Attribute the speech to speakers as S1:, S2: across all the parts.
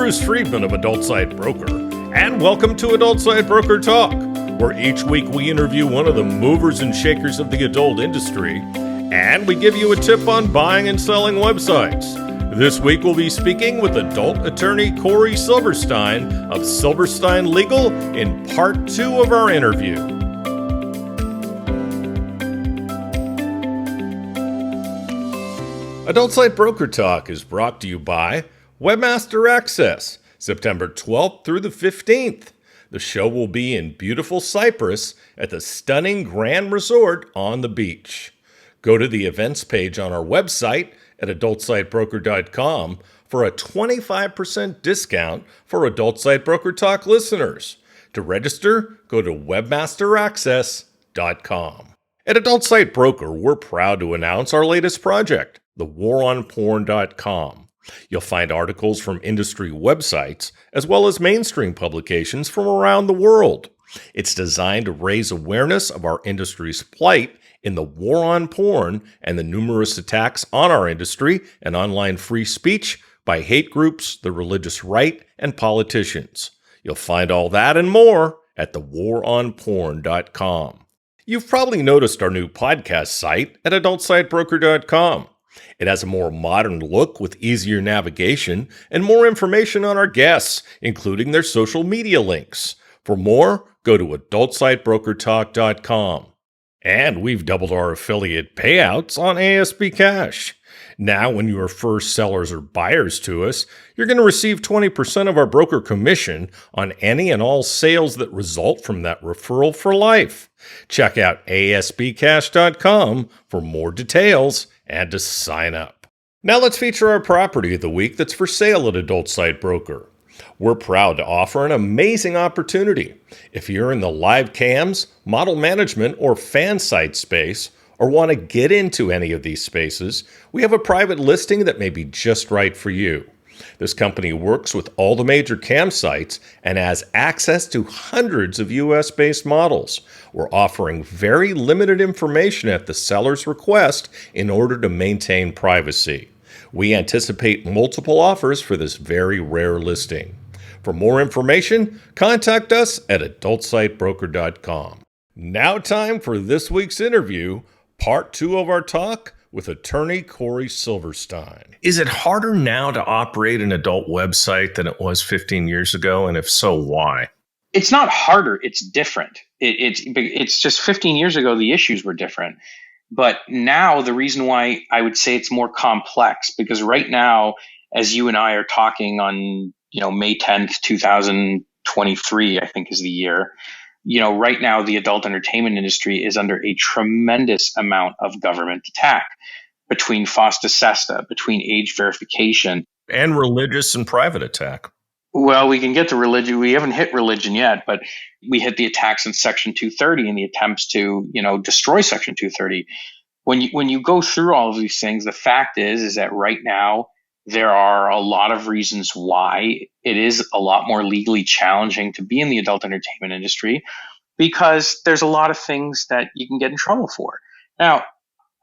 S1: Bruce Friedman of Adult Site Broker, and welcome to Adult Site Broker Talk, where each week we interview one of the movers and shakers of the adult industry, and we give you a tip on buying and selling websites. This week we'll be speaking with adult attorney Corey Silverstein of Silverstein Legal in part 2 of our interview. Adult Site Broker Talk is brought to you by Webmaster Access, September 12th through the 15th. The show will be in beautiful Cyprus at the stunning Grand Resort on the beach. Go to the events page on our website at adultsitebroker.com for a 25% discount for Adult Site Broker Talk listeners. To register, go to webmasteraccess.com. At Adult Site Broker, we're proud to announce our latest project, thewaronporn.com. You'll find articles from industry websites, as well as mainstream publications from around the world. It's designed to raise awareness of our industry's plight in the war on porn and the numerous attacks on our industry and online free speech by hate groups, the religious right, and politicians. You'll find all that and more at thewaronporn.com. You've probably noticed our new podcast site at adultsitebroker.com. It has a more modern look with easier navigation and more information on our guests, including their social media links. For more, go to adultsitebrokertalk.com. And we've doubled our affiliate payouts on ASB Cash. Now, when you are first sellers or buyers to us, you're going to receive 20% of our broker commission on any and all sales that result from that referral for life. Check out asbcash.com for more details and to sign up. Now let's feature our property of the week that's for sale at Adult Site Broker. We're proud to offer an amazing opportunity. If you're in the live cams, model management, or fan site space, or want to get into any of these spaces, we have a private listing that may be just right for you. This company works with all the major campsites and has access to hundreds of US-based models. We're offering very limited information at the seller's request in order to maintain privacy. We anticipate multiple offers for this very rare listing. For more information, contact us at adultsitebroker.com. Now time for this week's interview, part 2 of our talk with attorney Corey Silverstein. Is it harder now to operate an adult website than it was 15 years ago? And if so, why?
S2: It's not harder. It's different. It's just 15 years ago, the issues were different. But now the reason why I would say it's more complex, because right now, as you and I are talking on, May 10th, 2023, I think is the year, right now the adult entertainment industry is under a tremendous amount of government attack between FOSTA SESTA, between age verification.
S1: And religious and private attack.
S2: Well, we can get to religion. We haven't hit religion yet, but we hit the attacks in Section 230 and the attempts to, destroy Section 230. When you go through all of these things, the fact is that right now there are a lot of reasons why it is a lot more legally challenging to be in the adult entertainment industry, because there's a lot of things that you can get in trouble for. Now,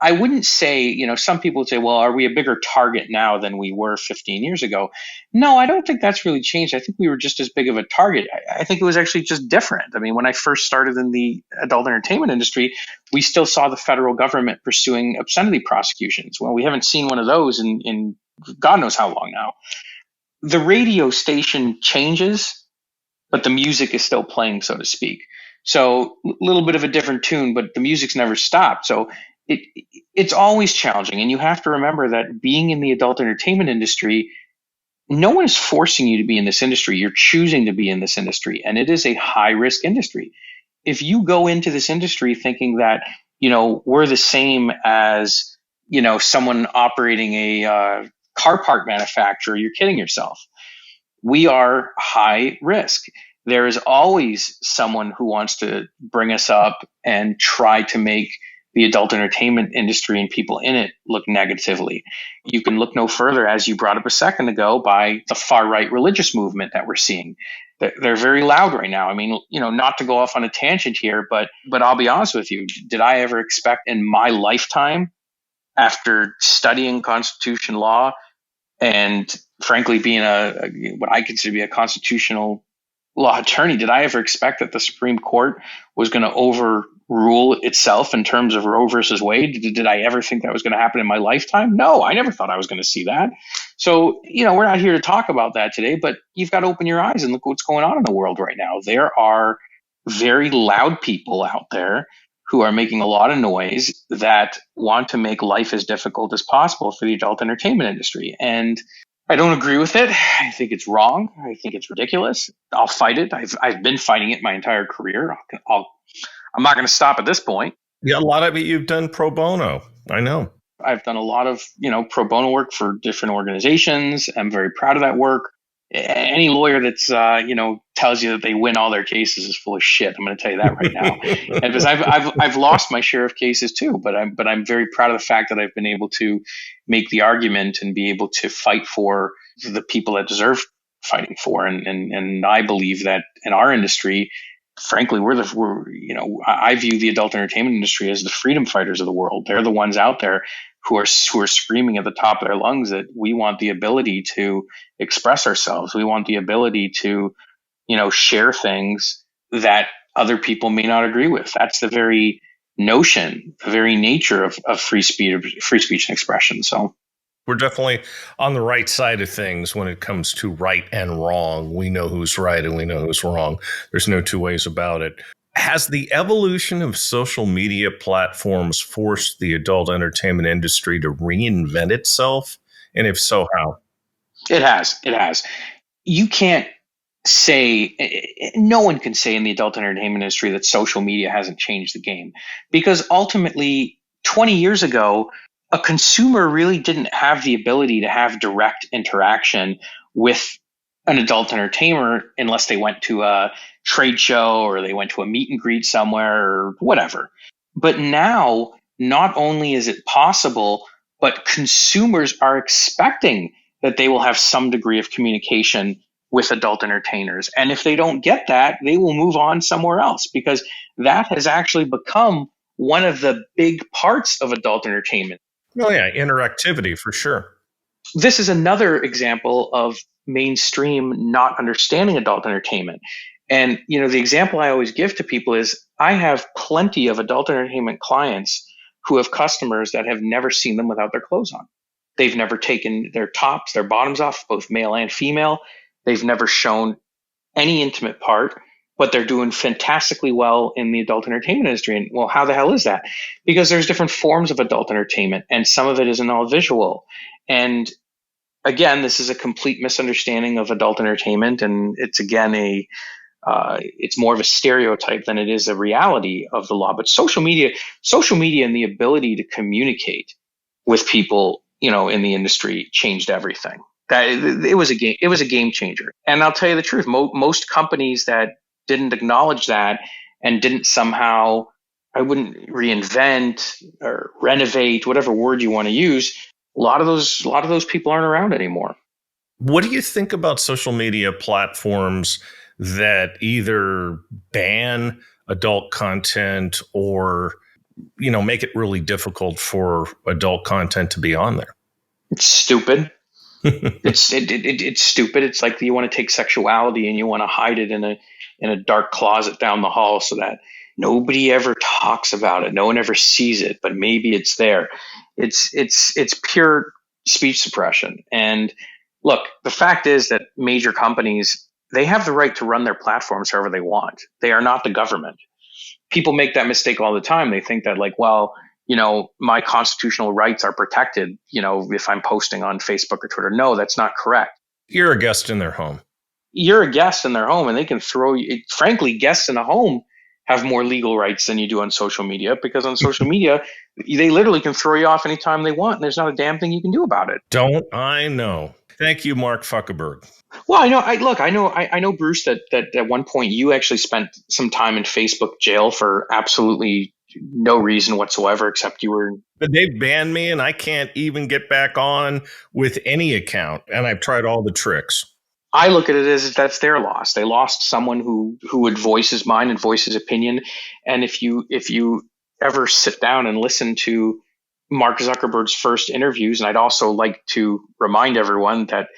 S2: I wouldn't say, some people would say, well, are we a bigger target now than we were 15 years ago? No, I don't think that's really changed. I think we were just as big of a target. I think it was actually just different. I mean, when I first started in the adult entertainment industry, we still saw the federal government pursuing obscenity prosecutions. Well, we haven't seen one of those in God knows how long now. The radio station changes, but the music is still playing, so to speak. So a little bit of a different tune, but the music's never stopped. So it's always challenging. And you have to remember that being in the adult entertainment industry, no one is forcing you to be in this industry. You're choosing to be in this industry, and it is a high risk industry. If you go into this industry thinking that, we're the same as, someone operating a car part manufacturer, you're kidding yourself. We are high risk. There is always someone who wants to bring us up and try to make the adult entertainment industry and people in it look negatively. You can look no further, as you brought up a second ago, by the far-right religious movement that we're seeing. They're very loud right now. I mean, not to go off on a tangent here, but I'll be honest with you. Did I ever expect in my lifetime, after studying Constitution law and frankly, being what I consider to be a constitutional law attorney, did I ever expect that the Supreme Court was going to overrule itself in terms of Roe versus Wade? Did I ever think that was going to happen in my lifetime? No, I never thought I was going to see that. So, we're not here to talk about that today, but you've got to open your eyes and look what's going on in the world right now. There are very loud people out there who are making a lot of noise that want to make life as difficult as possible for the adult entertainment industry. And I don't agree with it. I think it's wrong. I think it's ridiculous. I'll fight it. I've been fighting it my entire career. I'm not going to stop at this point.
S1: Yeah, a lot of it you've done pro bono. I know.
S2: I've done a lot of, pro bono work for different organizations. I'm very proud of that work. Any lawyer that's, tells you that they win all their cases is full of shit. I'm going to tell you that right now. And because I've lost my share of cases too, but I'm very proud of the fact that I've been able to make the argument and be able to fight for the people that deserve fighting for. And I believe that in our industry, frankly, I view the adult entertainment industry as the freedom fighters of the world. They're the ones out there who are screaming at the top of their lungs that we want the ability to express ourselves. We want the ability to, share things that other people may not agree with. That's the very notion, the very nature of free speech and expression. So
S1: We're definitely on the right side of things when it comes to right and wrong. We know who's right and we know who's wrong. There's no two ways about it. Has the evolution of social media platforms forced the adult entertainment industry to reinvent itself? And if so, how?
S2: it has. It has. You can't say, no one can say in the adult entertainment industry that social media hasn't changed the game, because ultimately 20 years ago, a consumer really didn't have the ability to have direct interaction with an adult entertainer unless they went to a trade show or they went to a meet and greet somewhere or whatever. But now, not only is it possible, but consumers are expecting that they will have some degree of communication with adult entertainers. And if they don't get that, they will move on somewhere else, because that has actually become one of the big parts of adult entertainment.
S1: Oh, yeah, interactivity for sure.
S2: This is another example of mainstream not understanding adult entertainment. And, the example I always give to people is I have plenty of adult entertainment clients who have customers that have never seen them without their clothes on. They've never taken their tops, their bottoms off, both male and female. They've never shown any intimate part, but they're doing fantastically well in the adult entertainment industry. And well, how the hell is that? Because there's different forms of adult entertainment, and some of it isn't all visual. And again, this is a complete misunderstanding of adult entertainment, and it's again it's more of a stereotype than it is a reality of the law. But social media and the ability to communicate with people, in the industry changed everything. That it was a game changer. And I'll tell you the truth, most companies that didn't acknowledge that and didn't somehow, I wouldn't reinvent or renovate, whatever word you want to use, a lot of those people aren't around anymore.
S1: What do you think about social media platforms that either ban adult content or, make it really difficult for adult content to be on there?
S2: It's stupid. It's stupid. It's like you want to take sexuality and you want to hide it in a dark closet down the hall so that nobody ever talks about it. No one ever sees it, but maybe it's there. It's pure speech suppression. And look, the fact is that major companies, they have the right to run their platforms however they want. They are not the government. People make that mistake all the time. They think that my constitutional rights are protected, if I'm posting on Facebook or Twitter. No, that's not correct.
S1: You're a guest in their home.
S2: You're a guest in their home, and they can throw you. Frankly, guests in a home have more legal rights than you do on social media, because on social media, they literally can throw you off anytime they want, and there's not a damn thing you can do about it.
S1: Don't I know? Thank you, Mark Zuckerberg.
S2: Well, I know, Bruce, that at one point you actually spent some time in Facebook jail for absolutely no reason whatsoever, except you were.
S1: But they banned me and I can't even get back on with any account. And I've tried all the tricks.
S2: I look at it as that's their loss. They lost someone who would voice his mind and voice his opinion. And if you ever sit down and listen to Mark Zuckerberg's first interviews, and I'd also like to remind everyone that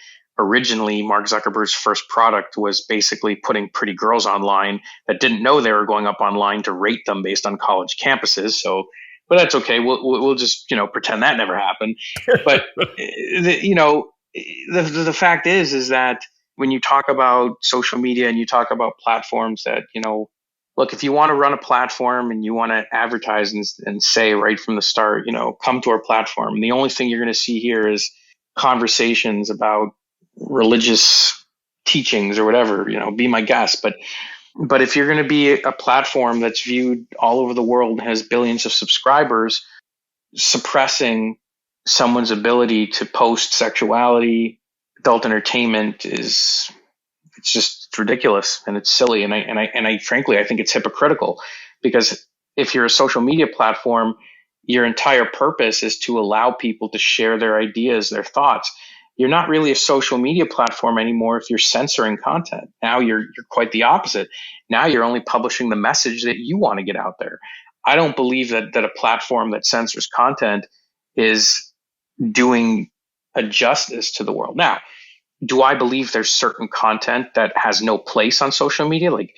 S2: originally Mark Zuckerberg's first product was basically putting pretty girls online that didn't know they were going up online to rate them based on college campuses. So, but that's okay. We'll just, pretend that never happened. But, the fact is that when you talk about social media and you talk about platforms that, look, if you want to run a platform and you want to advertise and say right from the start, come to our platform. And the only thing you're going to see here is conversations about religious teachings or whatever, be my guest. But if you're going to be a platform that's viewed all over the world and has billions of subscribers, suppressing someone's ability to post sexuality, adult entertainment it's ridiculous and it's silly. And I frankly, I think it's hypocritical, because if you're a social media platform, your entire purpose is to allow people to share their ideas, their thoughts. You're not really a social media platform anymore if you're censoring content. Now you're quite the opposite. Now you're only publishing the message that you want to get out there. I don't believe that a platform that censors content is doing a justice to the world. Now, do I believe there's certain content that has no place on social media, like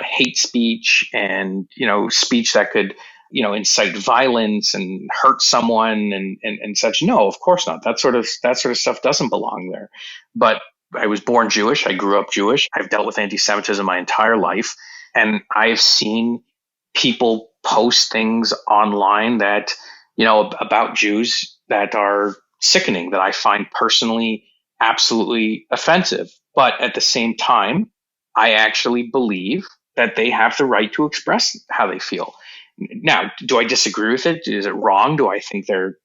S2: hate speech and speech that could incite violence and hurt someone and such? No, of course not. That sort of stuff doesn't belong there. But I was born Jewish. I grew up Jewish. I've dealt with anti-Semitism my entire life, and I've seen people post things online that about Jews that are sickening, that I find personally absolutely offensive. But at the same time, I actually believe that they have the right to express how they feel. Now, do I disagree with it? Is it wrong? Do I think they're,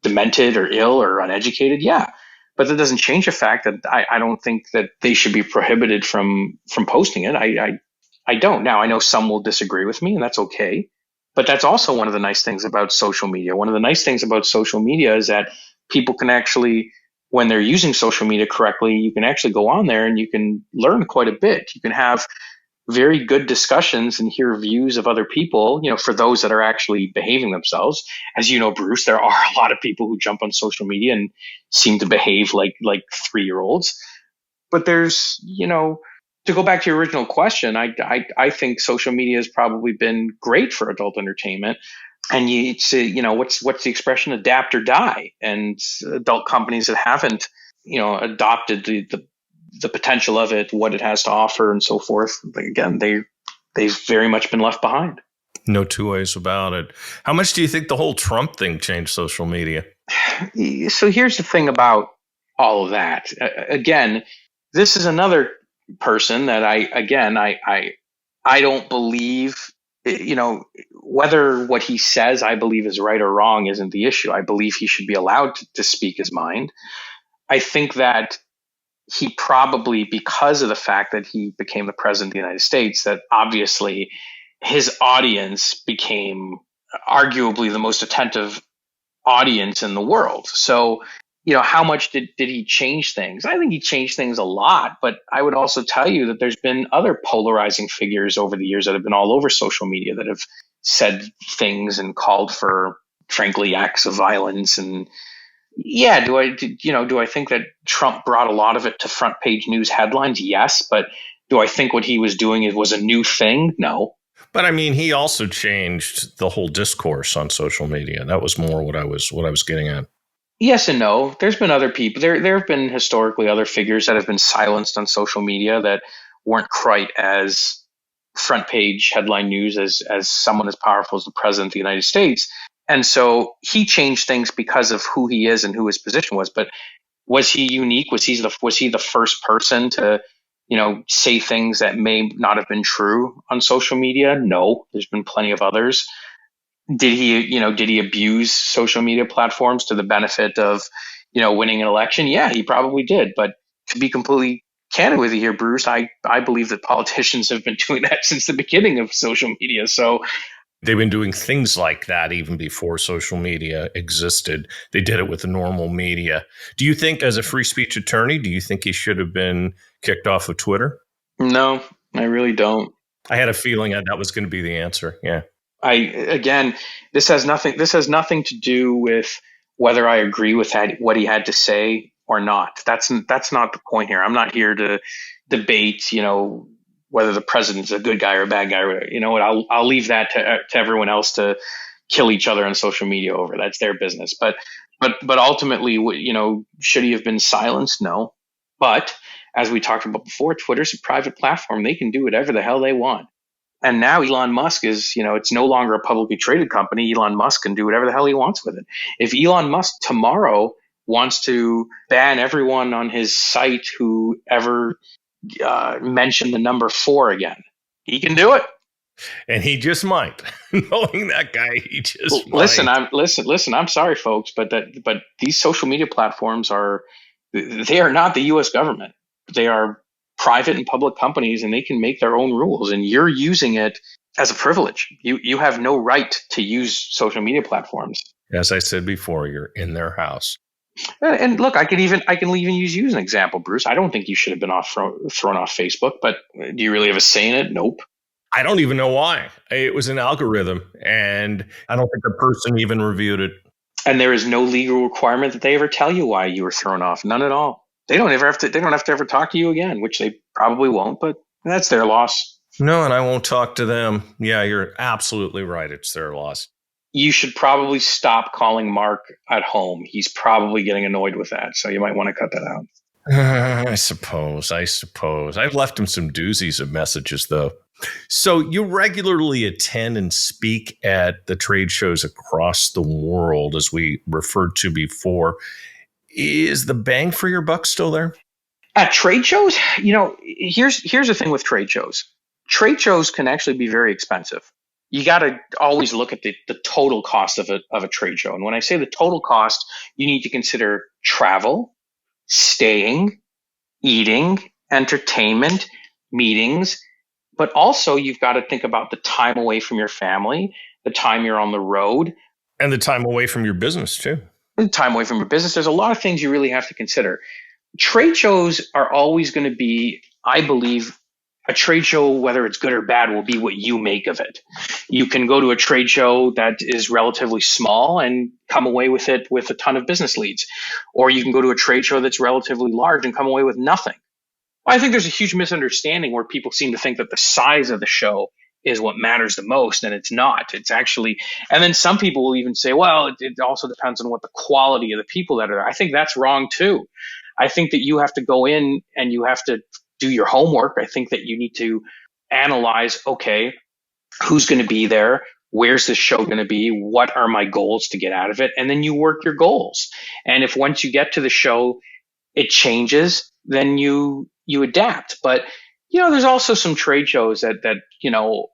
S2: demented or ill or uneducated? Yeah. But that doesn't change the fact that I don't think that they should be prohibited from posting it. I don't. Now, I know some will disagree with me, and that's okay. But that's also one of the nice things about social media. One of the nice things about social media is that people can actually, when they're using social media correctly, you can actually go on there and you can learn quite a bit. You can have very good discussions and hear views of other people, for those that are actually behaving themselves. As you know, Bruce, there are a lot of people who jump on social media and seem to behave like 3-year-olds. But there's, to go back to your original question, I think social media has probably been great for adult entertainment. And it's what's the expression? Adapt or die. And adult companies that haven't adopted the potential of it, what it has to offer, and so forth, again, they've very much been left behind.
S1: No two ways about it. How much do you think the whole Trump thing changed social media?
S2: So here's the thing about all of that. Again, this is another person that I don't believe, whether what he says I believe is right or wrong isn't the issue. I believe he should be allowed to speak his mind. I think that he probably, because of the fact that he became the president of the United States, that obviously his audience became arguably the most attentive audience in the world. So, how much did he change things? I think he changed things a lot, but I would also tell you that there's been other polarizing figures over the years that have been all over social media that have said things and called for, frankly, acts of violence. And yeah, do I think that Trump brought a lot of it to front page news headlines? Yes. But do I think what he was doing was a new thing? No.
S1: But I mean, he also changed the whole discourse on social media. That was more what I was getting at.
S2: Yes and no. There's been other people. There have been historically other figures that have been silenced on social media that weren't quite as front page headline news as someone as powerful as the president of the United States. And so he changed things because of who he is and who his position was. But was he unique? Was he the first person to, say things that may not have been true on social media? No, there's been plenty of others. Did he abuse social media platforms to the benefit of, winning an election? Yeah, he probably did. But to be completely candid with you here, Bruce, I believe that politicians have been doing that since the beginning of social media. So
S1: they've been doing things like that even before social media existed. They did it with the normal media. Do you think, as a free speech attorney, do you think he should have been kicked off of Twitter?
S2: No, I really don't.
S1: I had a feeling that was going to be the answer. Yeah.
S2: This has nothing to do with whether I agree with what he had to say or not. That's not the point here. I'm not here to debate, whether the president's a good guy or a bad guy. You know what? I'll leave that to everyone else to kill each other on social media over. That's their business. But ultimately, should he have been silenced? No. But as we talked about before, Twitter's a private platform. They can do whatever the hell they want. And now Elon Musk is, it's no longer a publicly traded company. Elon Musk can do whatever the hell he wants with it. If Elon Musk tomorrow wants to ban everyone on his site who ever mentioned the number 4 again, he can do it.
S1: And he just might. Knowing that guy, he just
S2: listen.
S1: might.
S2: I'm sorry, folks, but these social media platforms they are not the U.S. government. They are private and public companies, and they can make their own rules. And you're using it as a privilege. You have no right to use social media platforms.
S1: As I said before, you're in their house.
S2: And look, I can even use you as an example, Bruce. I don't think you should have been thrown off Facebook, but do you really have a say in it? Nope.
S1: I don't even know why. It was an algorithm, and I don't think the person even reviewed it.
S2: And there is no legal requirement that they ever tell you why you were thrown off. None at all. They don't have to ever talk to you again, which they probably won't, but that's their loss.
S1: No, and I won't talk to them. Yeah, you're absolutely right. It's their loss.
S2: You should probably stop calling Mark at home. He's probably getting annoyed with that, so you might want to cut that out.
S1: I suppose. I've left him some doozies of messages, though. So you regularly attend and speak at the trade shows across the world, as we referred to before. Is the bang for your buck still there?
S2: At trade shows, here's the thing with trade shows. Trade shows can actually be very expensive. You got to always look at the total cost of a trade show. And when I say the total cost, you need to consider travel, staying, eating, entertainment, meetings, but also you've got to think about the time away from your family, the time you're on the road.
S1: And the time away from your business, too.
S2: The time away from your business. There's a lot of things you really have to consider. Trade shows are always going to be, I believe, a trade show, whether it's good or bad, will be what you make of it. You can go to a trade show that is relatively small and come away with it with a ton of business leads. Or you can go to a trade show that's relatively large and come away with nothing. I think there's a huge misunderstanding where people seem to think that the size of the show is what matters the most, and it's not. It's actually, and then some people will even say, well, it also depends on what the quality of the people that are there. I think that's wrong too. I think that you have to go in and you have to do your homework. I think that you need to analyze, okay, who's going to be there? Where's this show going to be? What are my goals to get out of it? And then you work your goals. And if once you get to the show, it changes, then you adapt. But, there's also some trade shows that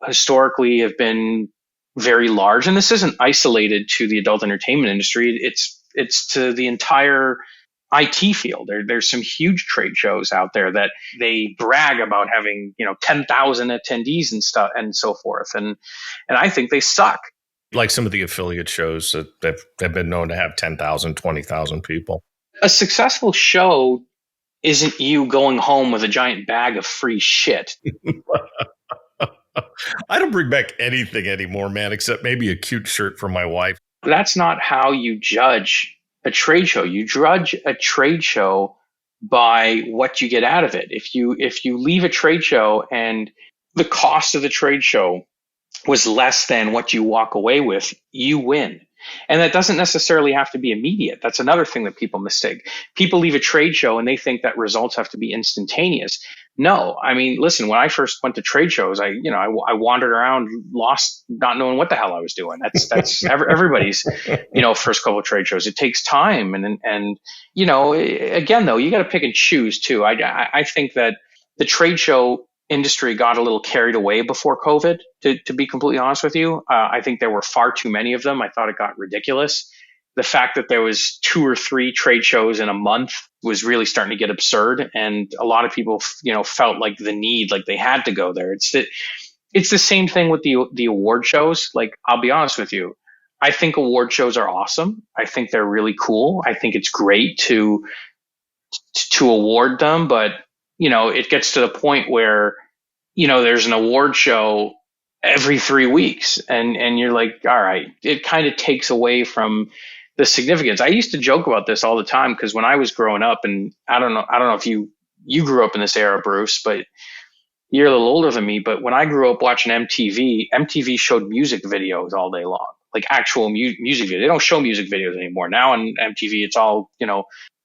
S2: historically have been very large. And this isn't isolated to the adult entertainment industry. It's to the entire IT field. There's some huge trade shows out there that they brag about having, 10,000 attendees and stuff and so forth. And I think they suck.
S1: Like some of the affiliate shows that have been known to have 10,000, 20,000 people.
S2: A successful show isn't you going home with a giant bag of free shit.
S1: I don't bring back anything anymore, man, except maybe a cute shirt for my wife.
S2: That's not how you judge a trade show. You judge a trade show by what you get out of it. If you leave a trade show and the cost of the trade show was less than what you walk away with, you win. And that doesn't necessarily have to be immediate. That's another thing that people mistake. People leave a trade show and they think that results have to be instantaneous. No, I mean, listen, when I first went to trade shows, I wandered around lost, not knowing what the hell I was doing. That's everybody's, first couple of trade shows. It takes time. And again, though, you got to pick and choose too. I think that the trade show industry got a little carried away before COVID, to be completely honest with you. I think there were far too many of them. I thought it got ridiculous. The fact that there was 2 or 3 trade shows in a month was really starting to get absurd. And a lot of people, felt like the need, like they had to go there. It's the same thing with the award shows. Like, I'll be honest with you. I think award shows are awesome. I think they're really cool. I think it's great to award them, but it gets to the point where, there's an award show every 3 weeks and you're like, all right, it kind of takes away from the significance. I used to joke about this all the time because when I was growing up, and I don't know if you grew up in this era, Bruce, but you're a little older than me. But when I grew up watching MTV, MTV showed music videos all day long, like actual music videos. They don't show music videos anymore. Now on MTV, it's all,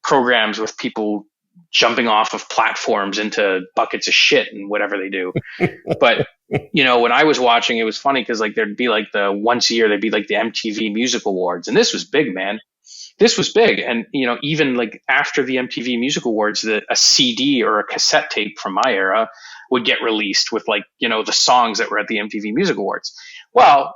S2: programs with people jumping off of platforms into buckets of shit and whatever they do. But when I was watching, it was funny because like there'd be like the once a year there'd be like the MTV Music Awards, and this was big, man. This was big, and even like after the MTV Music Awards, a CD or a cassette tape from my era would get released with like the songs that were at the MTV Music Awards. Well,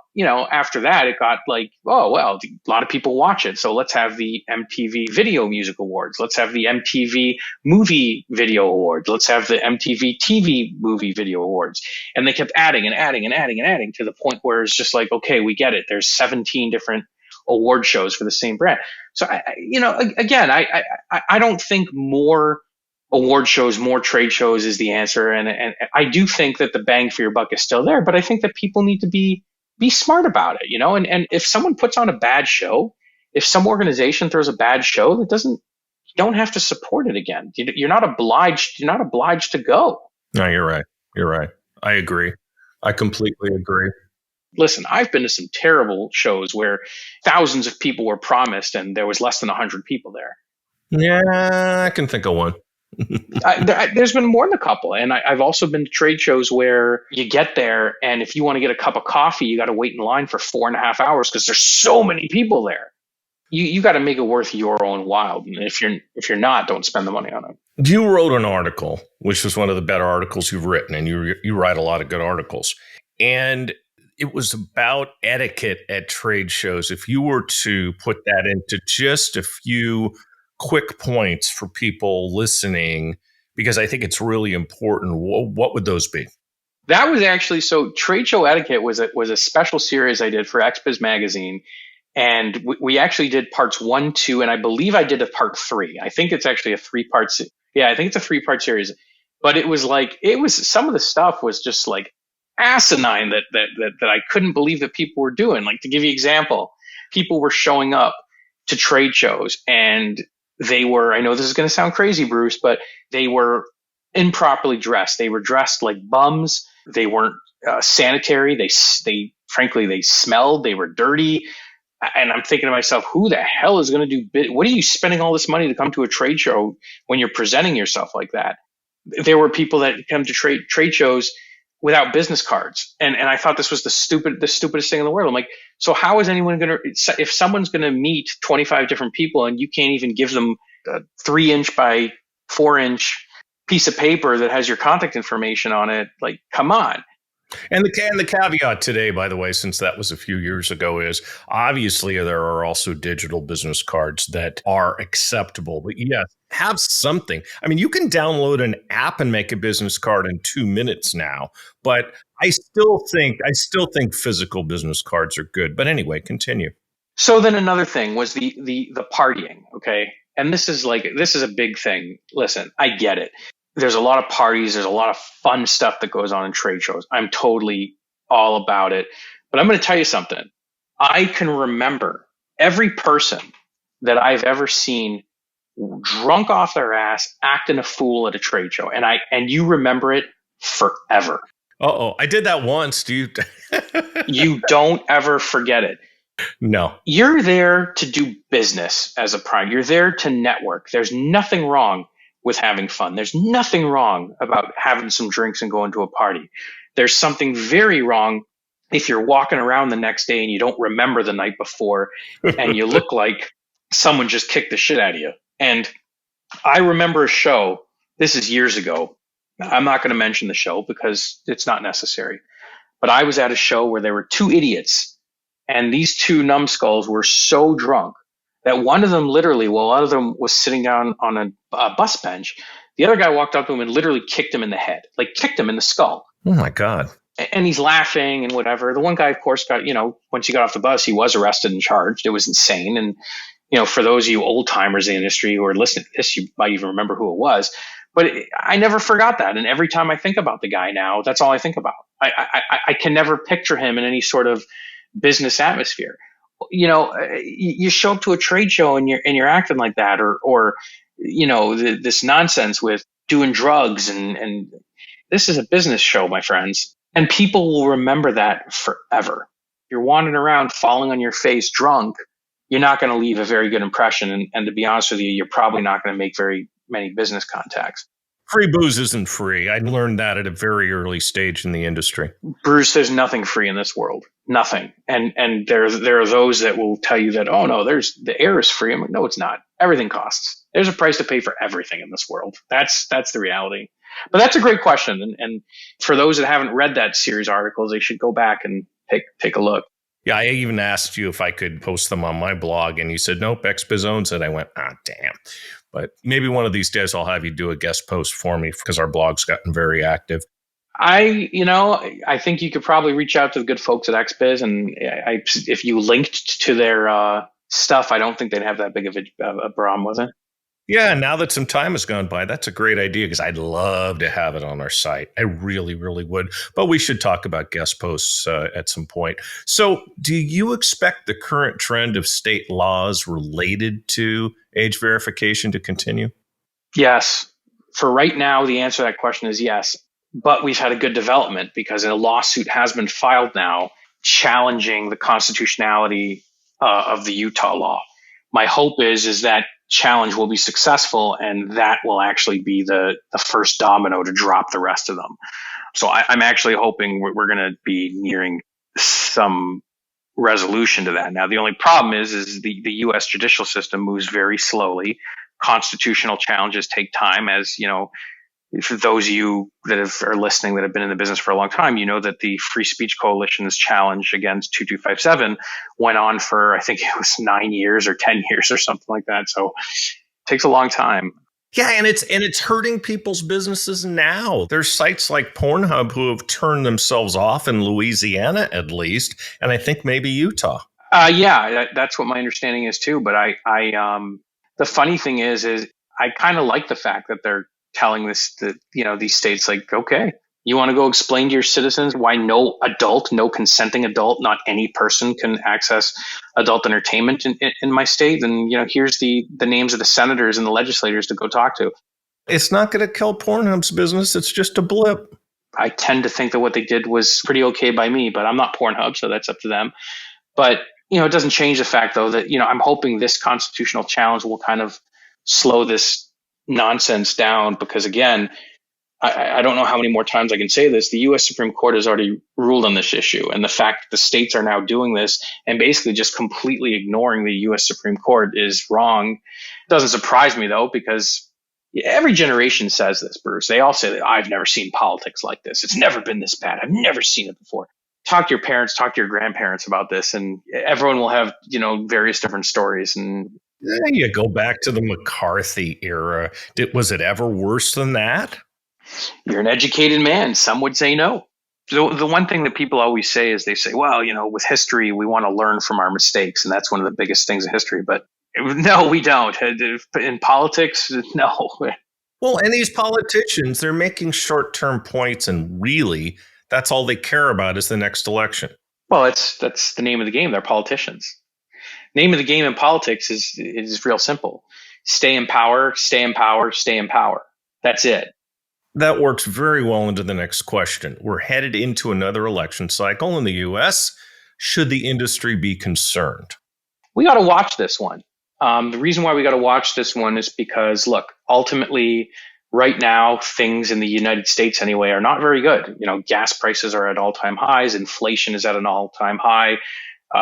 S2: after that, it got like, oh well, a lot of people watch it, so let's have the MTV Video Music Awards. Let's have the MTV Movie Video Awards. Let's have the MTV TV Movie Video Awards. And they kept adding and adding and adding and adding to the point where it's just like, okay, we get it. There's 17 different award shows for the same brand. So I don't think more award shows, more trade shows is the answer. And I do think that the bang for your buck is still there, but I think that people need to be smart about it, and if someone puts on a bad show, if some organization throws a bad show, you don't have to support it again. You're not obliged to go.
S1: No, you're right. You're right. I agree. I completely agree.
S2: Listen, I've been to some terrible shows where thousands of people were promised and there was less than 100 people there.
S1: Yeah, I can think of one.
S2: There's been more than a couple. And I've also been to trade shows where you get there and if you want to get a cup of coffee, you got to wait in line for 4.5 hours because there's so many people there. You got to make it worth your own while. And if you're not, don't spend the money on it.
S1: You wrote an article, which was one of the better articles you've written, and you write a lot of good articles. And it was about etiquette at trade shows. If you were to put that into just a few quick points for people listening, because I think it's really important, what would those be?
S2: That was actually, so trade show etiquette was a special series I did for XBiz Magazine. And we actually did parts 1, 2, and I believe I did a part 3. I think it's actually a 3-part. Yeah, I think it's a 3-part series. But it was some of the stuff was just like asinine that I couldn't believe that people were doing. Like, to give you an example, people were showing up to trade shows and they were, I know this is going to sound crazy, Bruce, but they were improperly dressed. They were dressed like bums. They weren't sanitary. They frankly, they smelled. They were dirty. And I'm thinking to myself, who the hell is going to do what are you spending all this money to come to a trade show when you're presenting yourself like that? There were people that come to trade shows without business cards. And I thought this was the stupidest thing in the world. I'm like, so how is anyone going to, if someone's going to meet 25 different people and you can't even give them a 3-inch by 4-inch piece of paper that has your contact information on it, like, come on.
S1: And the caveat today, by the way, since that was a few years ago, is obviously there are also digital business cards that are acceptable. But yes, have something. I mean, you can download an app and make a business card in 2 minutes now. But I still think physical business cards are good. But anyway, continue.
S2: So then another thing was the partying. Okay, and this is a big thing. Listen, I get it. There's a lot of parties. There's a lot of fun stuff that goes on in trade shows. I'm totally all about it. But I'm going to tell you something. I can remember every person that I've ever seen drunk off their ass, acting a fool at a trade show. And you remember it forever.
S1: Uh-oh, I did that once. Do you?
S2: You don't ever forget it.
S1: No.
S2: You're there to do business as a prime. You're there to network. There's nothing wrong with having fun. There's nothing wrong about having some drinks and going to a party. There's something very wrong if you're walking around the next day and you don't remember the night before and you look like someone just kicked the shit out of you. And I remember a show, this is years ago. I'm not going to mention the show because it's not necessary. But I was at a show where there were 2 idiots, and these 2 numbskulls were so drunk that one of them literally, while one of them was sitting down on a bus bench, the other guy walked up to him and literally kicked him in the head, like kicked him in the skull.
S1: Oh my God.
S2: And he's laughing and whatever. The one guy, of course, got, once he got off the bus, he was arrested and charged. It was insane. And, for those of you old timers in the industry who are listening to this, you might even remember who it was. But I never forgot that. And every time I think about the guy now, that's all I think about. I can never picture him in any sort of business atmosphere. You show up to a trade show and you're acting like that, or this nonsense with doing drugs, and this is a business show, my friends, and people will remember that forever. You're wandering around falling on your face drunk, you're not going to leave a very good impression, and to be honest with you, you're probably not going to make very many business contacts.
S1: Free booze isn't free. I learned that at a very early stage in the industry.
S2: Bruce, there's nothing free in this world. Nothing. And there are those that will tell you that, oh no, there's the air is free. I'm like, no, it's not. Everything costs. There's a price to pay for everything in this world. That's the reality. But that's a great question. And for those that haven't read that series of articles, they should go back and take a look.
S1: Yeah, I even asked you if I could post them on my blog, and you said, nope, XBiz owns it. I went, damn. But maybe one of these days I'll have you do a guest post for me because our blog's gotten very active.
S2: I think you could probably reach out to the good folks at XBiz, and if you linked to their stuff, I don't think they'd have that big of a problem with it.
S1: Yeah, now that some time has gone by, that's a great idea because I'd love to have it on our site. I really, really would. But we should talk about guest posts at some point. So do you expect the current trend of state laws related to age verification to continue?
S2: Yes. For right now, the answer to that question is yes. But we've had a good development because a lawsuit has been filed now challenging the constitutionality of the Utah law. My hope is that challenge will be successful, and that will actually be the first domino to drop the rest of them. So I'm actually hoping we're going to be nearing some resolution to that. Now, the only problem is the U.S. judicial system moves very slowly. Constitutional challenges take time, as you know. For those of you that are listening that have been in the business for a long time, you know that the Free Speech Coalition's challenge against 2257 went on for, I think it was 9 years or 10 years or something like that. So it takes a long time.
S1: Yeah, and it's hurting people's businesses now. There's sites like Pornhub who have turned themselves off in Louisiana, at least, and I think maybe Utah.
S2: That's what my understanding is too. But the funny thing is I kind of like the fact that they're telling these states, like, okay, you want to go explain to your citizens why no consenting adult, not any person can access adult entertainment in my state? Then, here's the names of the senators and the legislators to go talk to.
S1: It's not going to kill Pornhub's business. It's just a blip.
S2: I tend to think that what they did was pretty okay by me, but I'm not Pornhub, so that's up to them. But, it doesn't change the fact, though, that, I'm hoping this constitutional challenge will kind of slow this nonsense down, because again, I don't know how many more times I can say this. The U.S. Supreme Court has already ruled on this issue, and the fact that the states are now doing this and basically just completely ignoring the U.S. Supreme Court is wrong. Doesn't surprise me, though, because every generation says this, Bruce. They all say that I've never seen politics like this. It's never been this bad. I've never seen it before. Talk to your parents, talk to your grandparents about this, and everyone will have, various different stories. And
S1: you go back to the McCarthy era. Was it ever worse than that?
S2: You're an educated man. Some would say no. The one thing that people always say is they say, well, with history, we want to learn from our mistakes. And that's one of the biggest things in history. But no, we don't. In politics, no.
S1: Well, and these politicians, they're making short-term points, and really, that's all they care about is the next election.
S2: Well, that's the name of the game. They're politicians. Name of the game in politics is real simple. Stay in power, stay in power, stay in power. That's it.
S1: That works very well into the next question. We're headed into another election cycle in the U.S. Should the industry be concerned?
S2: We got to watch this one. The reason why we got to watch this one is because, look, ultimately, right now, things in the United States anyway are not very good. Gas prices are at all-time highs. Inflation is at an all-time high.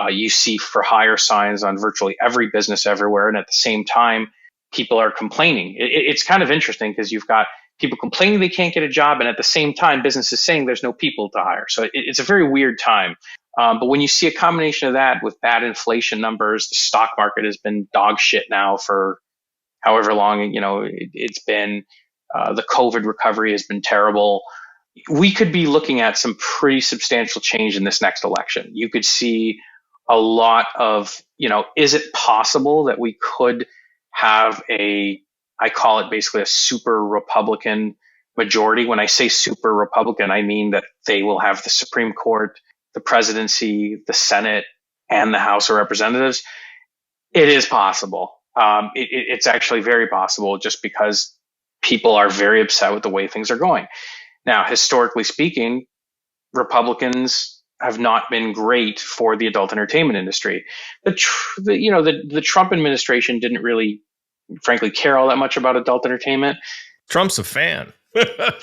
S2: You see for hire signs on virtually every business everywhere. And at the same time, people are complaining. It's kind of interesting because you've got people complaining they can't get a job, and at the same time, businesses saying there's no people to hire. So it's a very weird time. But when you see a combination of that with bad inflation numbers, the stock market has been dog shit now for however long it's been. The COVID recovery has been terrible. We could be looking at some pretty substantial change in this next election. You could see a lot of, is it possible that we could have I call it basically a super Republican majority. When I say super Republican, I mean that they will have the Supreme Court, the presidency, the Senate, and the House of Representatives, it is possible. It's actually very possible just because people are very upset with the way things are going. Now, historically speaking, Republicans have not been great for the adult entertainment industry. The Trump administration didn't really, frankly, care all that much about adult entertainment.
S1: Trump's a fan.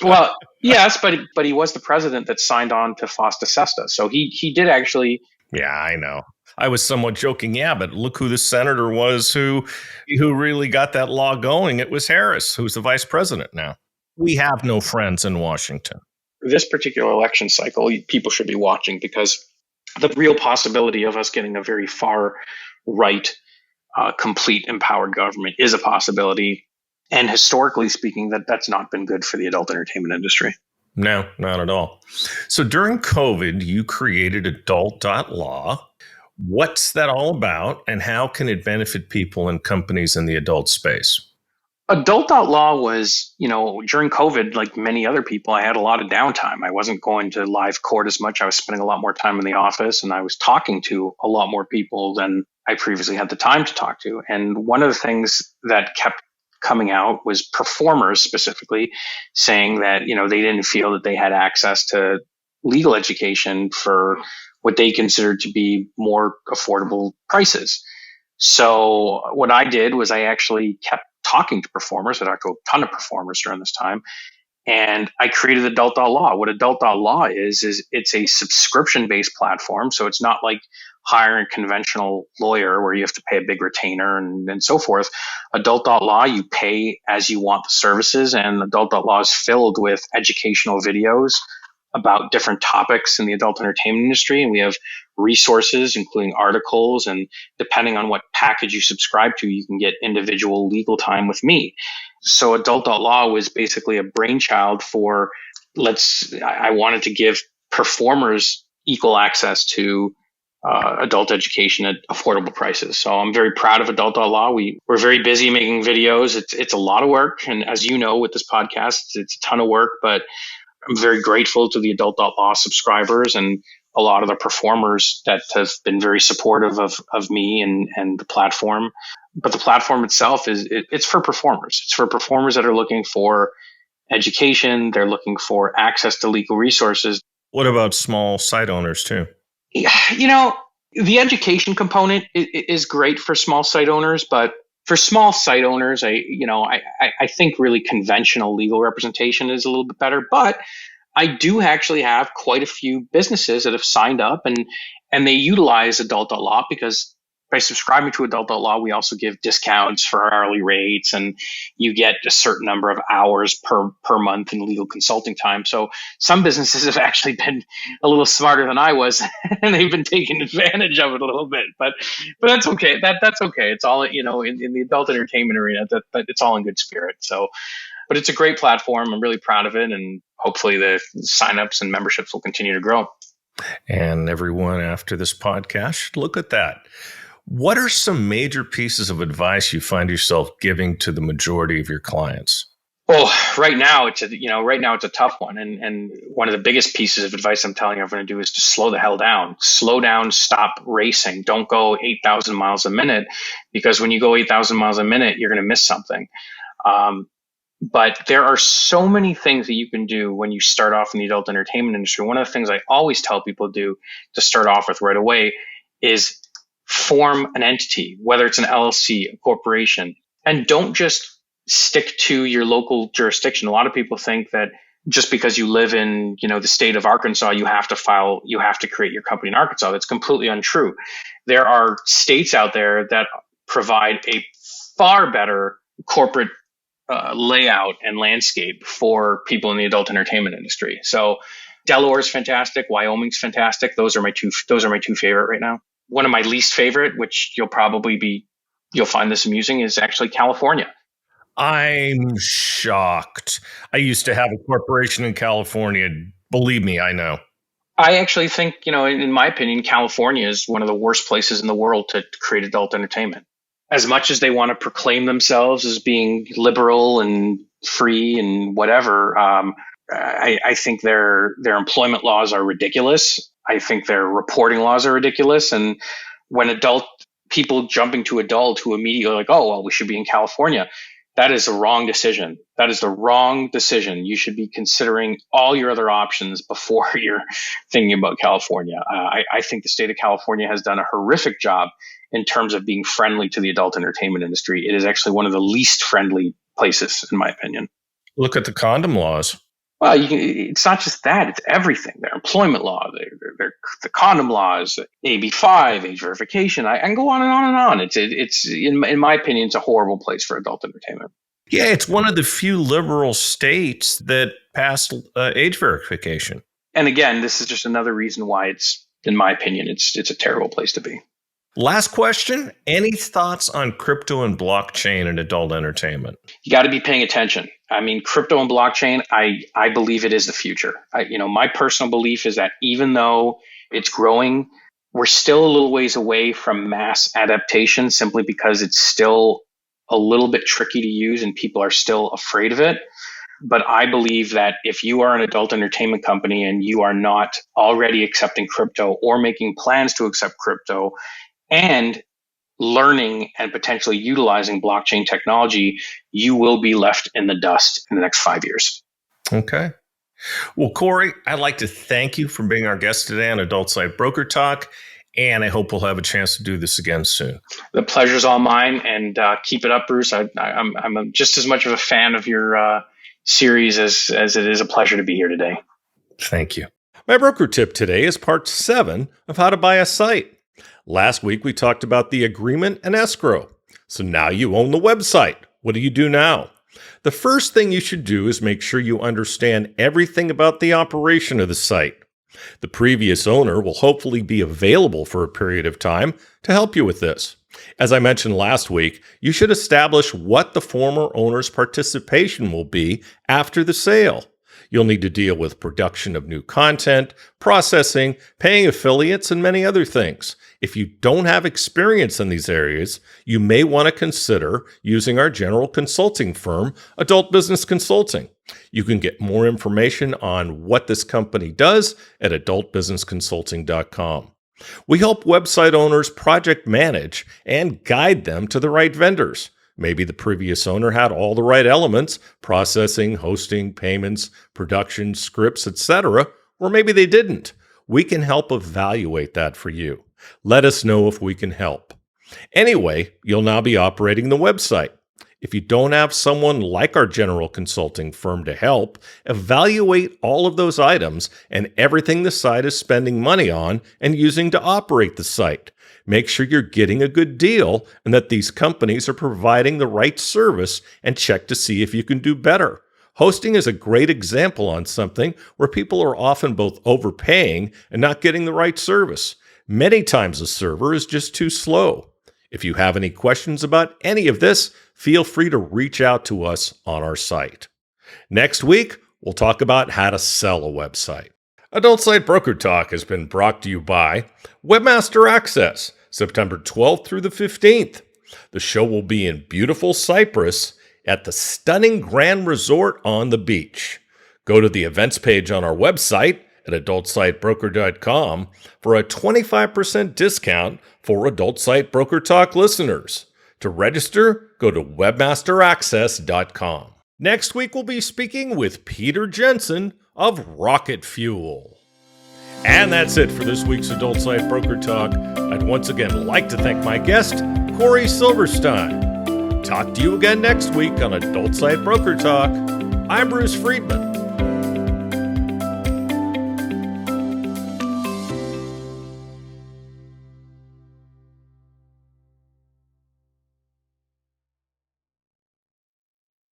S2: Well, yes, but he was the president that signed on to FOSTA SESTA, so he did actually.
S1: Yeah, I know. I was somewhat joking, yeah, but look who the senator was who really got that law going. It was Harris, who's the vice president now. We have no friends in Washington.
S2: This particular election cycle, people should be watching because the real possibility of us getting a very far right, complete empowered government is a possibility. And historically speaking, that's not been good for the adult entertainment industry.
S1: No, not at all. So during COVID, you created adult.law. What's that all about, and how can it benefit people and companies in the adult space?
S2: Adult.law was, during COVID, like many other people, I had a lot of downtime. I wasn't going to live court as much. I was spending a lot more time in the office, and I was talking to a lot more people than I previously had the time to talk to. And one of the things that kept coming out was performers specifically saying that, they didn't feel that they had access to legal education for what they considered to be more affordable prices. So what I did was I actually kept talking to performers. I talked to a ton of performers during this time. And I created adult.law. What adult.law is it's a subscription-based platform. So it's not like hiring a conventional lawyer where you have to pay a big retainer and so forth. Adult.law, you pay as you want the services, and adult.law is filled with educational videos about different topics in the adult entertainment industry. And we have resources, including articles, and depending on what package you subscribe to, you can get individual legal time with me. So adult.law was basically a brainchild for I wanted to give performers equal access to adult education at affordable prices. So I'm very proud of adult.law. We're very busy making videos. It's a lot of work. And as you know, with this podcast, it's a ton of work, but I'm very grateful to the adult.law subscribers and a lot of the performers that have been very supportive of me and the platform. But the platform itself it's for performers. It's for performers that are looking for education. They're looking for access to legal resources.
S1: What about small site owners too?
S2: The education component is great for small site owners, but for small site owners, I think really conventional legal representation is a little bit better. But I do actually have quite a few businesses that have signed up and they utilize adult.law because by subscribing to adult.law, we also give discounts for our hourly rates, and you get a certain number of hours per month in legal consulting time. So some businesses have actually been a little smarter than I was, and they've been taking advantage of it a little bit. But that's okay. That's okay. It's all in the adult entertainment arena. That it's all in good spirit. So, but it's a great platform. I'm really proud of it, and hopefully the signups and memberships will continue to grow.
S1: And everyone after this podcast should look at that. What are some major pieces of advice you find yourself giving to the majority of your clients?
S2: Well, right now it's a tough one, and one of the biggest pieces of advice I'm telling everyone to do is to slow the hell down. Slow down, stop racing. Don't go 8,000 miles a minute, because when you go 8,000 miles a minute, you're going to miss something. But there are so many things that you can do when you start off in the adult entertainment industry. One of the things I always tell people to do to start off with right away is form an entity, whether it's an LLC, a corporation, and don't just stick to your local jurisdiction. A lot of people think that just because you live in, the state of Arkansas, you have to create your company in Arkansas. That's completely untrue. There are states out there that provide a far better corporate layout and landscape for people in the adult entertainment industry. So Delaware is fantastic. Wyoming's fantastic. Those are my two favorite right now. One of my least favorite, which you'll find this amusing, is actually California.
S1: I'm shocked. I used to have a corporation in California. Believe me, I know.
S2: I actually think, in my opinion, California is one of the worst places in the world to create adult entertainment. As much as they want to proclaim themselves as being liberal and free and whatever, I think their employment laws are ridiculous. I think their reporting laws are ridiculous. And when adult people jumping to adult who immediately are like, oh, well, we should be in California. That is the wrong decision. That is the wrong decision. You should be considering all your other options before you're thinking about California. I think the state of California has done a horrific job in terms of being friendly to the adult entertainment industry. It is actually one of the least friendly places, in my opinion.
S1: Look at the condom laws.
S2: Well, it's not just that; it's everything. Their employment law, the condom laws, AB5, age verification. I can go on and on and on. It's in my opinion, it's a horrible place for adult entertainment.
S1: Yeah, it's one of the few liberal states that passed age verification.
S2: And again, this is just another reason why it's, in my opinion, it's a terrible place to be.
S1: Last question. Any thoughts on crypto and blockchain and adult entertainment?
S2: You got to be paying attention. I mean, crypto and blockchain, I believe it is the future. My personal belief is that even though it's growing, we're still a little ways away from mass adaptation simply because it's still a little bit tricky to use and people are still afraid of it. But I believe that if you are an adult entertainment company and you are not already accepting crypto or making plans to accept crypto, and learning and potentially utilizing blockchain technology, you will be left in the dust in the next 5 years.
S1: Okay. Well, Corey, I'd like to thank you for being our guest today on Adult Site Broker Talk, and I hope we'll have a chance to do this again soon.
S2: The pleasure's all mine, and keep it up, Bruce. I'm just as much of a fan of your series as it is a pleasure to be here today.
S1: Thank you. My broker tip today is part 7 of how to buy a site. Last week, we talked about the agreement and escrow. So now you own the website. What do you do now? The first thing you should do is make sure you understand everything about the operation of the site. The previous owner will hopefully be available for a period of time to help you with this. As I mentioned last week, you should establish what the former owner's participation will be after the sale. You'll need to deal with production of new content, processing, paying affiliates, and many other things. If you don't have experience in these areas, you may want to consider using our general consulting firm, Adult Business Consulting. You can get more information on what this company does at adultbusinessconsulting.com. We help website owners project manage and guide them to the right vendors. Maybe the previous owner had all the right elements, processing, hosting, payments, production, scripts, etc., or maybe they didn't. We can help evaluate that for you. Let us know if we can help. Anyway, you'll now be operating the website. If you don't have someone like our general consulting firm to help, evaluate all of those items and everything the site is spending money on and using to operate the site. Make sure you're getting a good deal and that these companies are providing the right service, and check to see if you can do better. Hosting is a great example on something where people are often both overpaying and not getting the right service. Many times the server is just too slow. If you have any questions about any of this, feel free to reach out to us on our site. Next week, we'll talk about how to sell a website. Adult Site Broker Talk has been brought to you by Webmaster Access, September 12th through the 15th. The show will be in beautiful Cyprus at the stunning Grand Resort on the beach. Go to the events page on our website at adultsitebroker.com for a 25% discount for Adult Site Broker Talk listeners. To register, go to webmasteraccess.com. Next week, we'll be speaking with Peter Jensen of Rocket Fuel. And that's it for this week's Adult Site Broker Talk. I'd once again like to thank my guest, Corey Silverstein. Talk to you again next week on Adult Site Broker Talk. I'm Bruce Friedman.